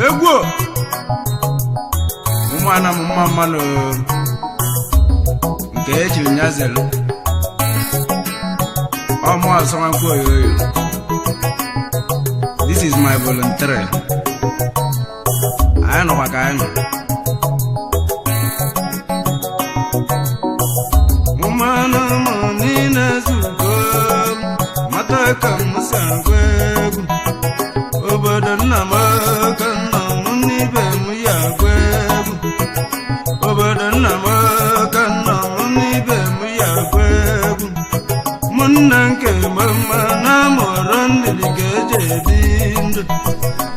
egwu ụmụana m mma mmanụ nke ejiri nyazelu ọmụ asọnwankwu oyoyo. This is my voluntary. I know what I know. Mumana manina zugo mataka musangwegu obadana makana munibe muyagwegu obadana makana munibe muyagwegu munanke mama na morandi digejebindo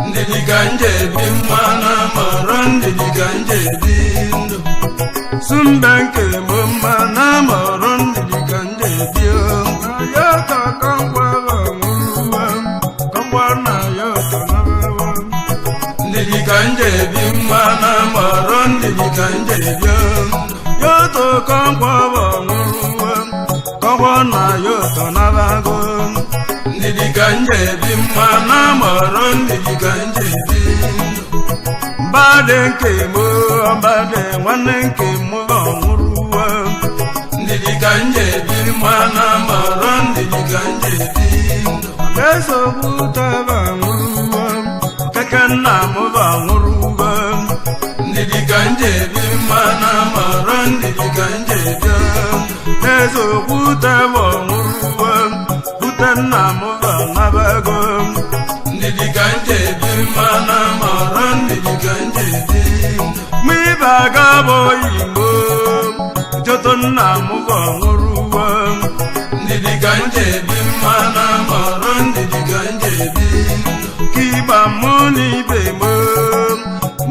ndidiganje bimana morandi diganjebindo sumbanke mama na morandi diganjebio ayata kangwa muruwa kangwa na yata nawa ndidiganje bimana morandi diganjebio yoto kangwa muruwa kangwa na yata nawa ndidiganje bimana morandi diganjebio Badenke mo ambade wanenke mo muruwa ndidiganje bimana maran ndidiganje bindo leso butaba muruwa kakana mo muruwa ndidiganje bimana maran ndidiganje bindo leso butaba muruwa butana mo nabago ndidiganje bimana maran ndidiganje mi bagabo yimbo jotonna mugo muruwa ndidiganje bimana maran ndidiganje kiba muni bemo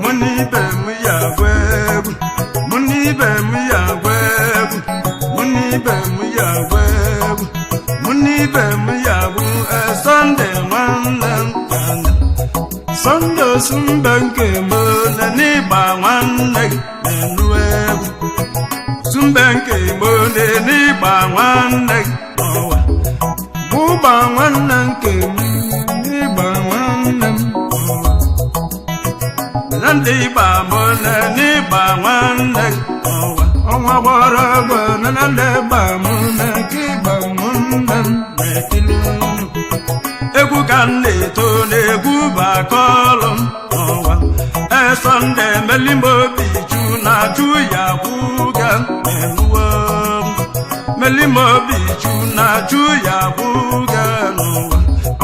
muni bemu yagwebu muni bemu yagwebu muni bemu yagwebu muni bemu yagu Sunday Sunday sumbanke mona ni ba wanne nuwebu sumbanke mona ni ba wanne owa bu ba wanne ke ni ba wanne lande ba mona ni ba wanne owa onwa bora gona lande ba mona ki ba mona metilu egwu kanne to n'egwu bakolum owa Sunday melimbo biju na ju ya buga menuwa melimo biju na ju ya buga nowa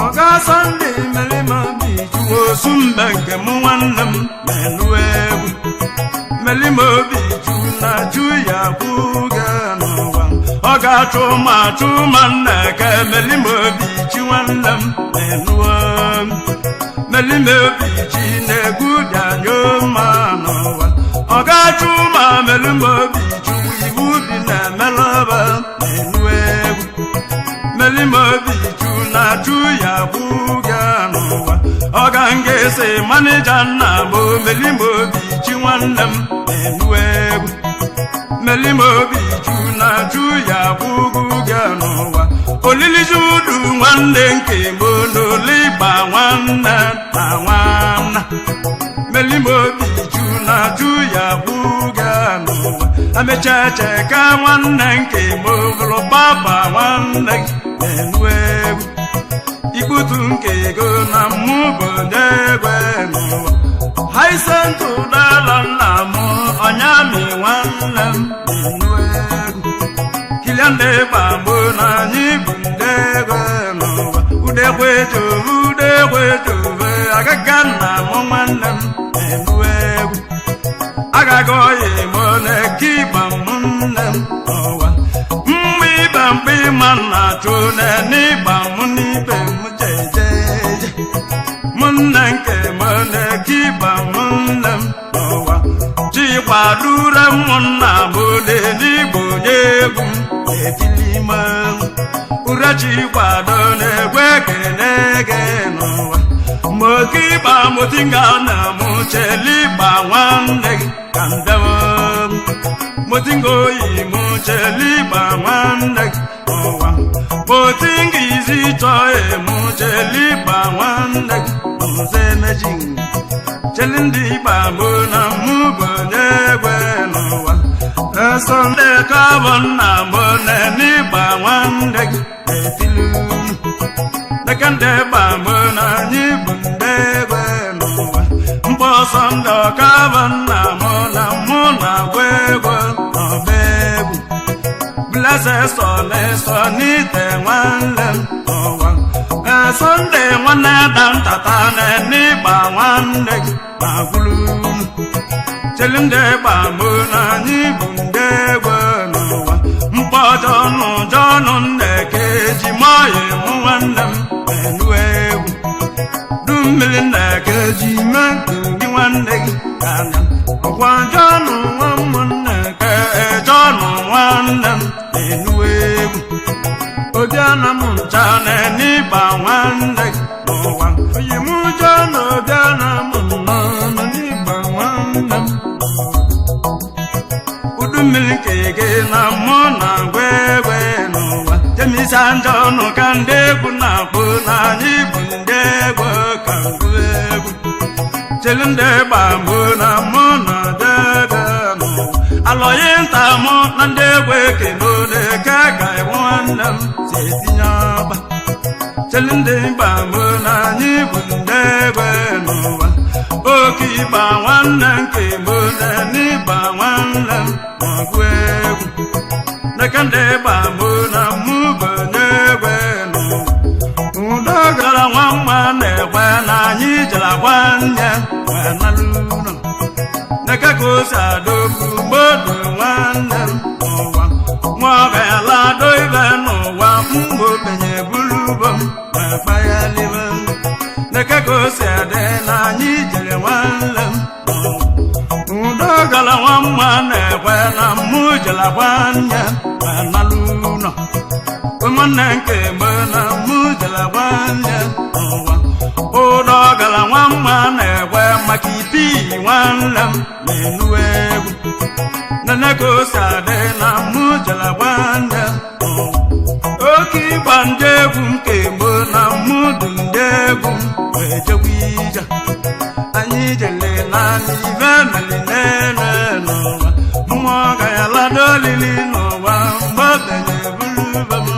oga Sunday melimo biju osumbanke muwannem menuwa melimo biju na ju ya buga nowa oga chuma nneke melimo biju wannem menuwa melimo biji n'egwu danyo manowa oga chuma melimo biju iwu bi na melaba menuwewu melimo biju na ju ya buga nowa oga ngese manager na bo melimo biji wannem menuwewu melimo biju na ju ya buga nowa olili judu nwanne nke mono liba nwanne na nwanna melimo biju na ju ya buga nowa amecheche ka nwanne nke mobolo baba nwanne menuwewu ikutu nke go na mubo negwe nowa haisentu dala na mo onyami nwanne menuwewu kiliande bambo na nyibu ndegwe nowa udegwejo agagana mo nwanne menuwewu agagoye mone kiba munne owa mbi manna chune ni ba muni be mujeje munne nke mone kiba munne owa chikwa dure munna bole ni gbonyegu etilima urachi kwado negwekenege nowa mokiba motinga na mucheli ba nwanne kandawo motingo yi mucheli ba nwanne owa motingi zito e mucheli ba nwanne ozemeji chelindi bambo na mubo nyegwe n'ụwa esonde kabon na mbone ni bawande etilu nekande bambo na nyibundegwe n'ụwa mbosondo kabon na mona gwegwe obegu blase sone sonite wanle n'ụwa Sunday nwanne dan tata na ni ba nwanne ba gulu chelinde ba mo na ni bunde gwa n'ụwa mkpọjọ nụ jọnụ nneke ji maye mụ nwanne m enuewu dummiri nneke ji mente gị nwanne gị anya ọkwa jọnụ nwa ụmụnneke jọnụ nwanne m enuewu Odiana munchane ni ba nwanne n'ụwa oyi mụ jọnụ Odiana munchane ni ba nwanne udu mmiri kege na mụ na gwegwe n'ụwa jemisa njọnụ ka ndị egwu na-akpụ na anyị bụ ndị egwu ka egwu chelu ndị gba mbụ na mụ na debe n'ụwa alọghị nta mụ na ndị egwu ekele ole ka ga-enwe nwanne m si etinye ọba chelu ndị gba mbụ na anyị bụ ndị egwu n'ụwa oke ịgba nwanne nke mbụ na n'ịgba nwanne m magụ egwu neke ndị gba mbụ na mụ bụ onye egwu n'ụwa udo gara nwa mma na-egwe na anyị jere gwa nne wee nalụ ụlọ neke ka o si adọgbu mgbodo nwanne m n'ụwa nwa ọbịala do ibe n'ụwa mgbe obenye buru ugbo m wee kpaghalịbe neke ka o si adị na anyị jere nwanne m udo gara nwa mma na-ekwe na mụ jere gwa nne wee nalụ ụlọ ụmụnne nke mgbe na mụ jere gwa nne n'ụwa ụdọ gara nwa mma na-ekwe maka ipi nwanne m na-enu egwu nene ka o si adị na mụ jere gwa nne oke ịgba ndị egwu nke mgbe na mụ dị ndị egwu wee jekwa ije anyị jele naanị ibe meli nene n'ụwa mmụọ ga-alado olili n'ụwa mgbe obenye buru ube m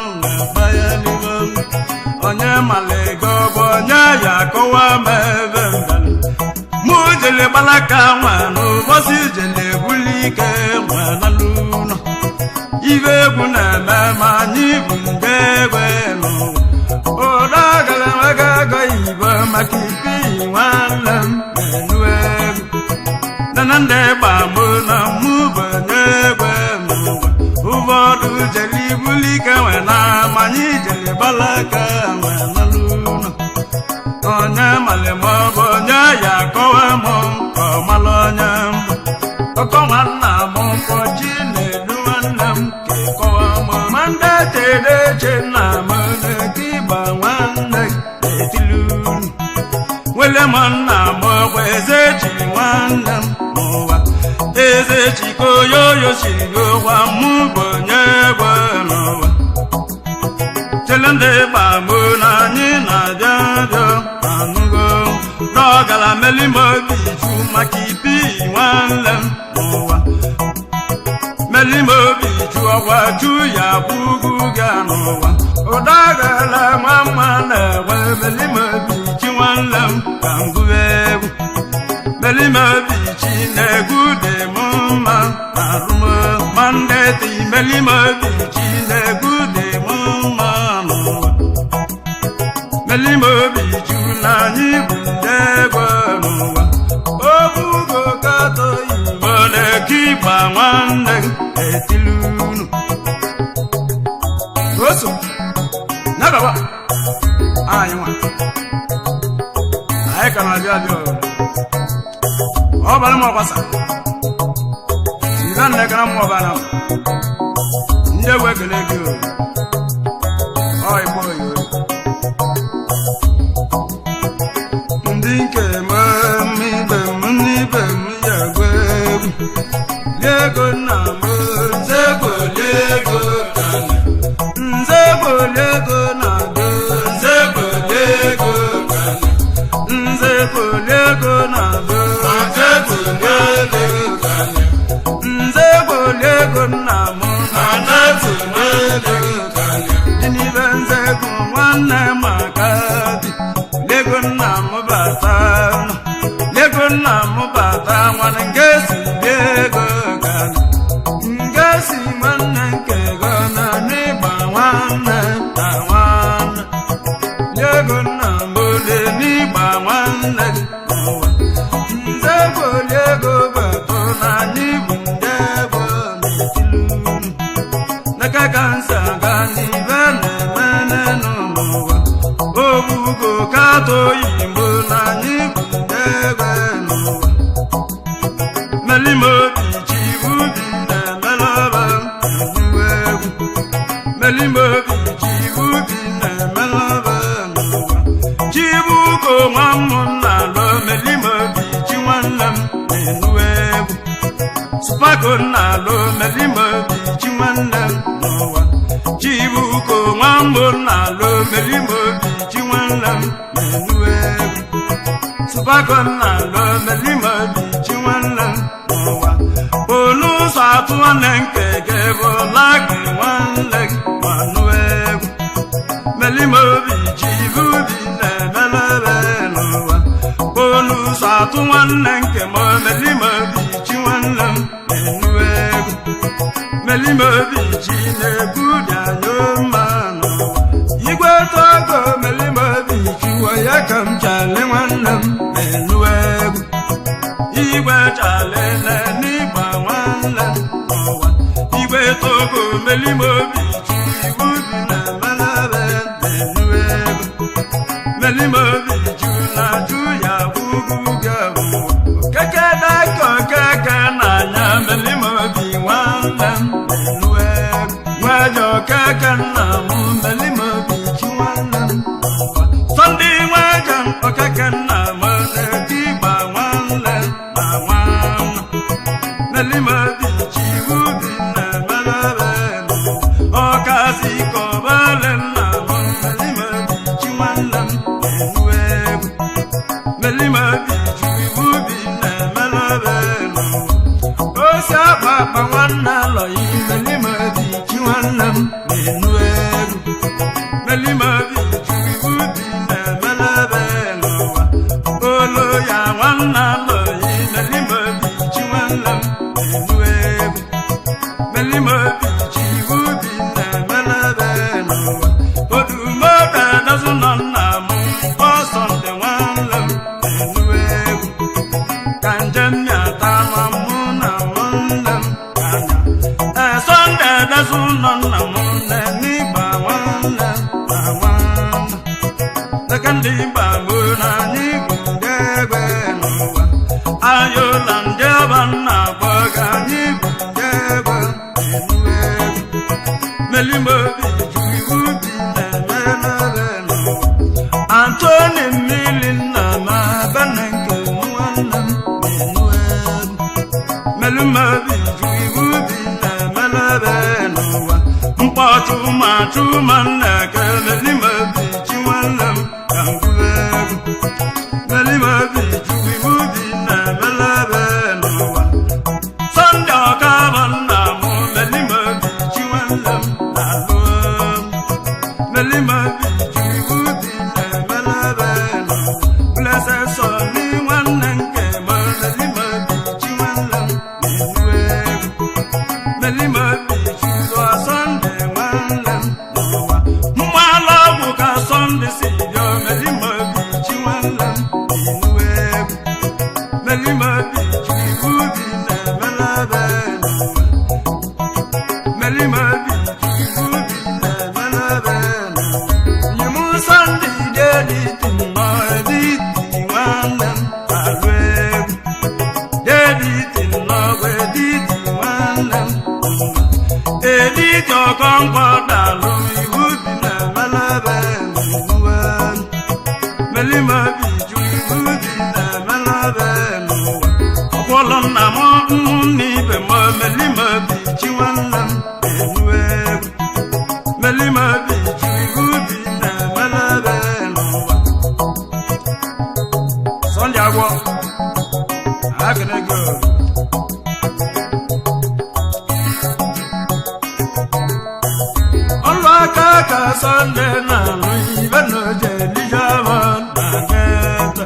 onye malaga bụ onye ya akọwa m ebe mbịalụ mụ jele gbalaka nwa n'ụbọchị jele ebuli ike nwa n'ụlọ ibe egwu na-eme ma anyị bụ ndị egwe n'ụwa ụda gara enwega ego ibo maka ipi nwanne m na-enu egwu nana ndị gba mbụ na mụ bụ onye egwe n'ụwa ụfọdụ jele ibuli ike nwe na amanyị jele gbalaka nwe n'ụlọ onye mali ma ọ bụ onye ya akọwa m ka ọ malụ onye mbụ ọkọ nwanna m mkpọchi na-elu nwanne m ka ịkọwa m ma ndị chedeche nna m na-eti ịgba nwanne na-etilu wele m nna m ọgwa eze chi nwanne m n'ụwa eze chikoyoyo siri ụwa mụ bụ onye egwe n'ụwa chele ndị gba mbụ na anyị na-abịa abịa anụgo n'ọgara melimobi ju maka ipi nwanne m n'ụwa melimobi ju ọgwa ju ya bụgu ga n'ụwa ụda gara nwa mma na-enwe melimobi ji nwanne m ka mbụ egwu melimobi ji na-egwu dị m mma na arụmọ ma ndị dị melimobi ji na-egwu dị m mma n'ụwa melimobi ju na anyị bụ ndị egwe n'ụwa obugo kato igbo na-eke ịgba nwanne etilu unu oso nagaba anyị nwa anyị ka na-abịa abịa ọ bara m ọgbasa siga nne gara m ọbara ndị egwu ekele gị ọ igbo oyi ndị nke ibe m n'ibe m ya gwa egwu lego nna m nzegbo lego nzegbo lego na do nzegbo lego nzegbo lego na do nzego nwanne makadi lego nna m bata lego nna m bata nwanne ngesi lego gana ngesi nwanne nke gana n'ịgba nwanne na nwanne lego nna m ole n'ịgba nwanne nzego lego bato na anyị bụ ndị ebo n'etilu naka kansa gani bene mene n'ụwa obugo kato yimbo na anyị bụ ndị ebe n'ụwa melimobi chibubi na-emelọba n'uwe egwu melimobi chibubi na-emelọba n'ụwa chibuko nwa ụmụnna lọ melimobi chi nwanne m na-enuwe egwu supako nna lọ melimobi chi nwanne m n'ụwa chibuko nwa ụmụnna lọ melimobi chi nwanne m na-enuwe egwu supako nna lọ melimobi chi nwanne m n'ụwa olu ụzọ atụ nwanne nke gị bụ lagị nwanne gị ma nụwe egwu melimobi chibubi na-emelebe n'ụwa olu ụzọ atụ nwanne nke m melimobi chi nwanne m na-enuwe egwu melimobi chi na-ebu dị anya mma n'ụwa igwe togo melimobi chi ya ka m chale nwanne m na-enuwe egwu igwe chale n'ịgba nwanne n'ụwa igwe togo melimobi chi ibu dị na-emelebe na-enuwe egwu melimobi chi na-ajụ ya gbugbu gị okeke daka okeke n'anya melimobi nwanne m na-enuwe egwu nwaje okeke nna m melimobi chi nwanne m sọndị nwaje okeke nna m na-eti ịgba nwanne na nwanne melimobi chi ubi na-emelebe ọkazi kọbale nna m melimobi chi nwanne m na-enuwe egwu melimobi chi ubi na-emelebe osi akpa akpa nwanne alọyi melimobi chi nwanne m na-enuwe egwu melimobi chi ubi na-emelebe n'ụwa olo ya nwanne alọyi melimobi chi nwanne m na-enuwe egwu melimobi chi ubi na-emelebe n'ụwa odumoda dazụ nọ nna m ọsọ ndị nwanne m na-enuwe egwu ka njem mịata nwa mụ na nwanne m anya sọnde dazụ nọ nna m n'ịgba nwanne na nwanne dịka ndị igba gboo na anyị bụ ndị egbe n'ụwa ayola ndị ọba nna agbọ ga anyị bụ ndị egbe na-enuwe egwu melimobi ju iwu bi na-emelebe n'ụwa antoni mmiri nna ma bene nke nwanne m na-enuwe egwu melimobi ju iwu bi na-emelebe n'ụwa mkpọchụ ma chụma nna ke melimobi chi nwanne m ka ngwuwe egwu melimobi ju iwu bi na-emelebe n'ụwa sọnde ọkaba nna m melimobi chi nwanne m na-alụ melimobi ju iwu bi na-emelebe n'ụwa blese sọni nwanne nke m melimobi chi nwanne m na-enuwe egwu melimobi ju sọnde nwanne m n'ụwa mgbalụ ọgwụ ka sọnde si bịa melimobi chi nwanne m na-enuwe egwu melimobi ju iwu bi na-emelebe n'ụwa melimobi ju iwu bi na-emelebe n'ụwa nyem sọnde dediti nnọ editi nwanne m alụ egwu dediti nnọ bụ editi nwanne m editi ọkọnkọ dalụ iwu bi na-emelebe n'ụwa melimobi ju iwu bi na-emelebe n'ụwa ọkwọlọ nna m ụmụnne ibe m melimobi chi nwanne m na-enuwe egwu melimobi ju iwu bi na-emelebe n'ụwa sọnde agwọ agịrịgị Sunday na even no jelly java na get.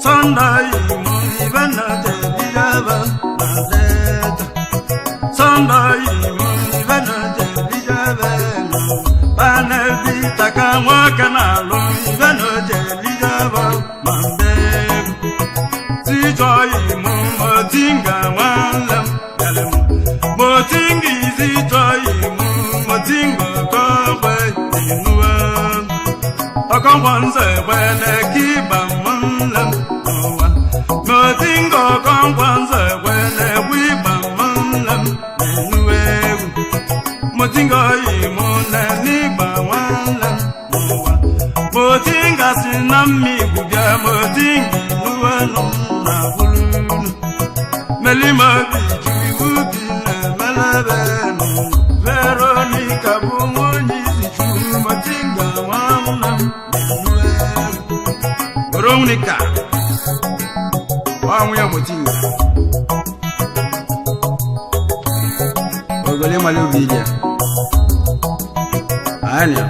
Sunday mo even no jelly java na get. Sunday mo even no jelly java no. Panel di takamwa kanalo even no jelly java mande. Si joy mo motinga walam kalem. Motingi si joy mo motinga kwe inuwa. Okongwanze wele kiba manlam nowa. Motinga okongwanze wele wiba manlam inuwe. Motinga imone niba walam nowa. Motinga sinami gubya motingi nuwa nuna hulunu. Melima biju ibubine melebenu. Veronica bungonyi zichu motinga walam inuwe. Veronica wamuya motinga. Ogole malubija. Anya.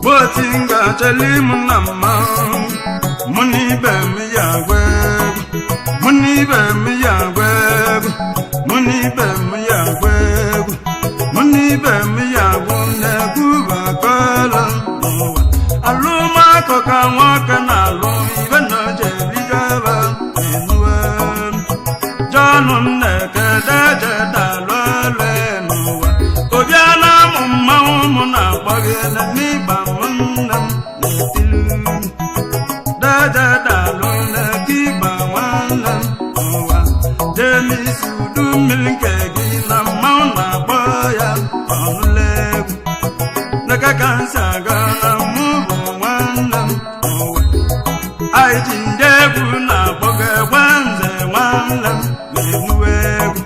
Motinga chalimu nama. Muni bemi yagwe. Muni bemi yagwe. Muni bemi yagwe. Muni bemi yagwe. Nekuba kala. Aluma koka waka na lo. Ibeno jeli java. Inuwe. Janun neke deje dalwe lenuwa. Obiana mumma umuna bagene niba munam netilu. Deje dalwe nekiba walam uwa. Demi sudu milkegi na mauna boya onulegu. Neka kansa gana mubu walam uwa. Aijindebu na boge wanze walam menuwegu.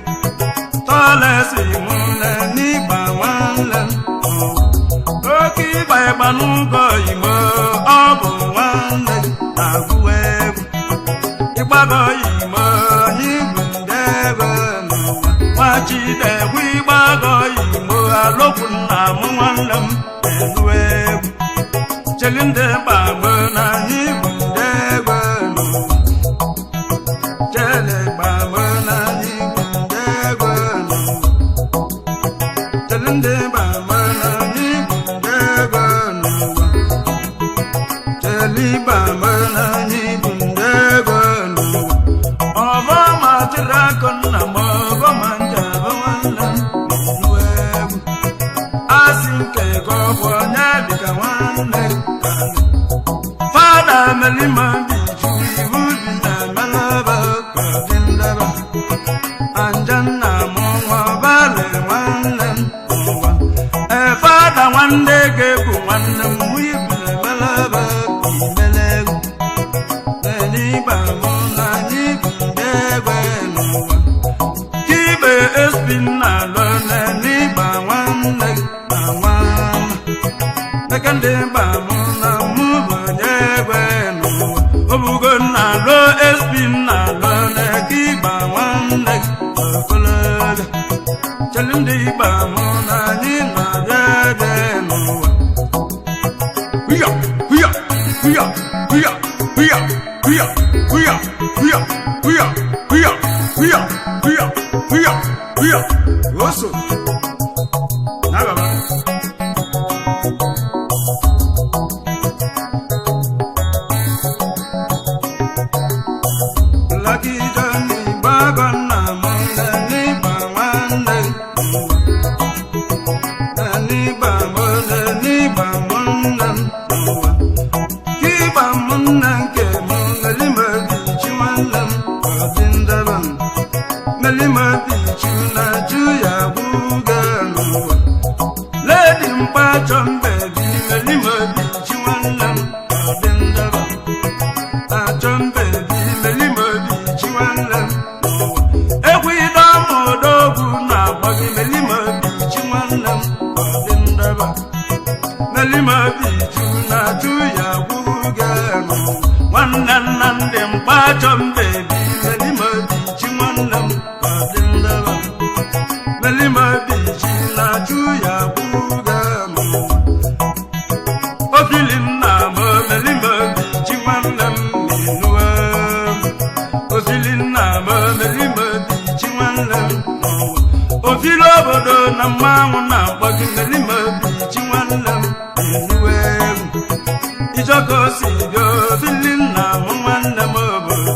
Tolesi mune niba walam uwa. Oki baibanugo imo obu wande aguwegu. Igbago imo nyibundego nuwa. Wachidegu igbago imo alokun na muwalam menuwegu. Chelinde bagbo na nyibundego nuwa. Chele bagbo na nyibundego nuwa. Chelinde bagbo na nyibundego nuwa. Cheli bagbo na nyibundego nuwa. Obo matirakon na mobo manjaba walam menuwegu. Asinke gobo nyabika wane kane. Fada melima biju ibubi na malaba kavindaba. Anjana mwa bale walam uwa. Fada wande gebu walam wibu na malaba imelegu. Neniba mona nyibundegwe nuwa. Kibe espina lo neniba wande na wana. Nekande ba mona mubu nyegwe nuwa. Obugona lo espina lo nekiba wande okolele. Chalindi ba mona nina dede nuwa. Huya, huya, huya, huya, huya, huya, huya, huya, huya, huya, huya, huya, huya, huya. Oso. Nagaba. Lucky Johnny Bagana Mona Niba Wande. Niba Mona Niba Mona. Kiba Mona ke Mona Lima Bichi Walam Kodindaban. Melima Bichi na Juya Buga Nuwa. Lady Mpachon baby Melima Bichi Walam Kodindaban. Achon baby Melima Bichi Walam Nuwa. Ekwida modogu na bagi Melima Bichi Walam Kodindaban. Melima Bichi na Juya Buga Nuwa. Wananande Mpachon baby Melima Bichi Walam Kodindaban. Melima Bichi na na-akpọgị melima obi chi nwanne m enuwe egwu ijoko si bịa obili nna m nwanne m obodo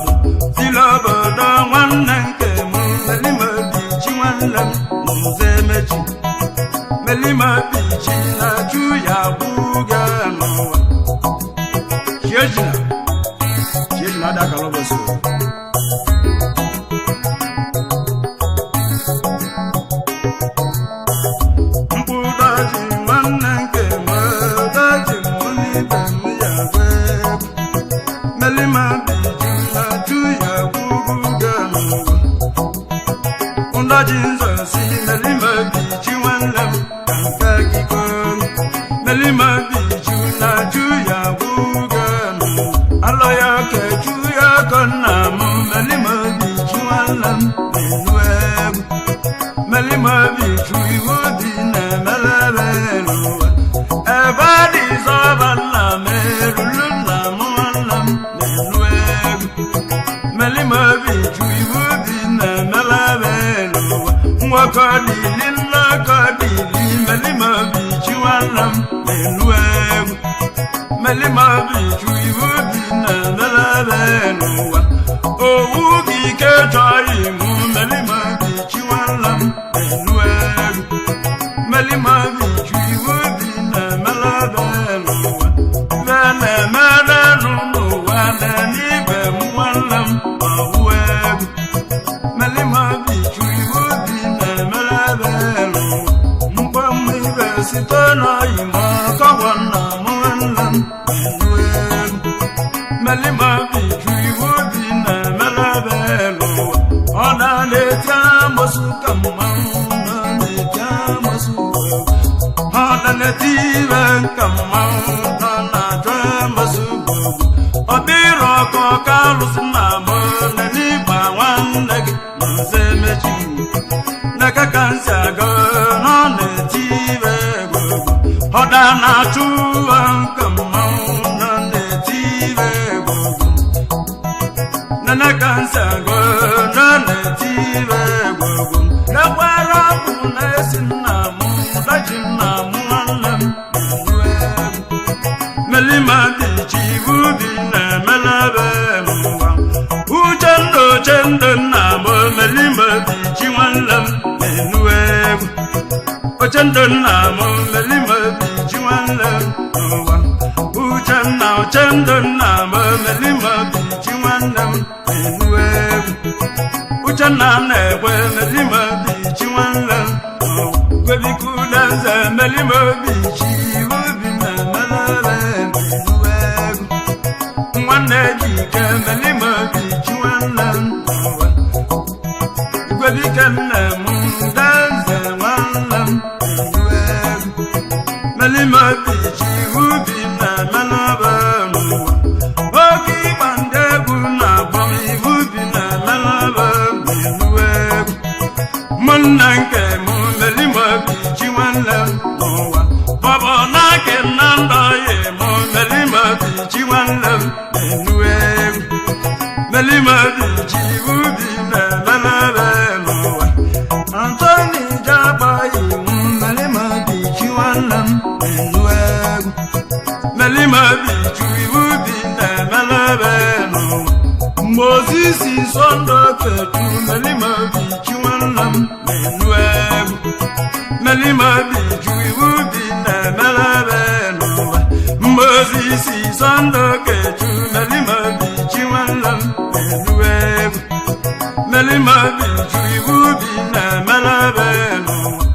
fili obodo nwanne nke m melima obi chi nwanne m nze emechi melima obi chi na-ajụ ya gwụga n'ụwa chiejina adakala ụbọchị mkpụdaji nwanne nke m daji m n'ibe m ya gwe melima biju na-ajụ ya gwụga n'ụwa ndaji nzọ si melima biji nwanne m ka nke gị goro melima biju na-ajụ ya gwụga n'ụwa alọ ya keju ya ka nna m melima biju nwanne m na-enu egwu melima biju iwu dị na-emelebe n'ụwa ebe dị zọba nna m erulu nna m nwanne m na-enu egwu melima biju iwu dị na-emelebe n'ụwa nwoke dịli nnọkọ dịli melima biju nwanne m na-enu egwu melima biju iwu dị na-emelebe n'ụwa owu gị ike chọghị mụ melima biju nwanne m na-enu egwu melima biju iwu dị na-emelebe n'ụwa ve na-emere n'ụwa na n'ibe m nwanne m ma wụ egwu melima biju iwu dị na-emelebe n'ụwa mgbanwe ibe site n'oyi ma kọbọ nna m nwanne m na-enu egwu melima biju iwu dị na-emelebe n'ụwa ọ na-eti amosu ka mmanwụ nọ na-eti amosu ọ na-eti ibe ka mmanwụ nọ na-ajụ amosu gbogbo ọ dịrị ọkọ ka alụsị na m na n'ịgba nwanne gị na nze emechi n'aka ka nsị aga na ọ na-eti ibe gbogbo ọ da na-achụ ụwa ka mmanwụ nọ na-eti ibe gbogbo nana ka nsị aga na ọ na-eti ibe gbogbo ekwere ọbụ na-esi nna m daji nna m nwanne m na-enu egwu melima biji iwu dị na-emelebe n'ụwa uchendụ nna m melima biji nwanne m na-enu egwu ochendụ nna m melima biji nwanne m n'ụwa uchendụ nna m melima biji nwanne m na-enu egwu uchenna na-egwe melima biji nwanne m n'ụwa gwebikudenze melima biji iwu dị na-emelebe na-enu egwu nwanne ji ike melima biji nwanne m n'ụwa igwebike nne m denze nwanne m na-enu egwu melima biji iwu dị na-emelebe n'ụwa oge ịgba ndị egwu na-agba m iwu dị na-emelebe na-enu egwu ụmụnne nke m melima biji nwanne m n'ụwa bọbọ na-akị na ndọ ya m melima biji nwanne m na-enu egwu melima biji iwu dị na-emelebe n'ụwa Antoni Jabayi m melima biji nwanne m na-enu egwu melima biji iwu dị na-emelebe n'ụwa Mozisi Sondo Ketu melima biji nwanne m na-enu egwu melima biji iwu dị na-emelebe n'ụwa Mozisi Sondo Ketu melima biji nwanne m na-enu egwu melima biji iwu dị na-emelebe n'ụwa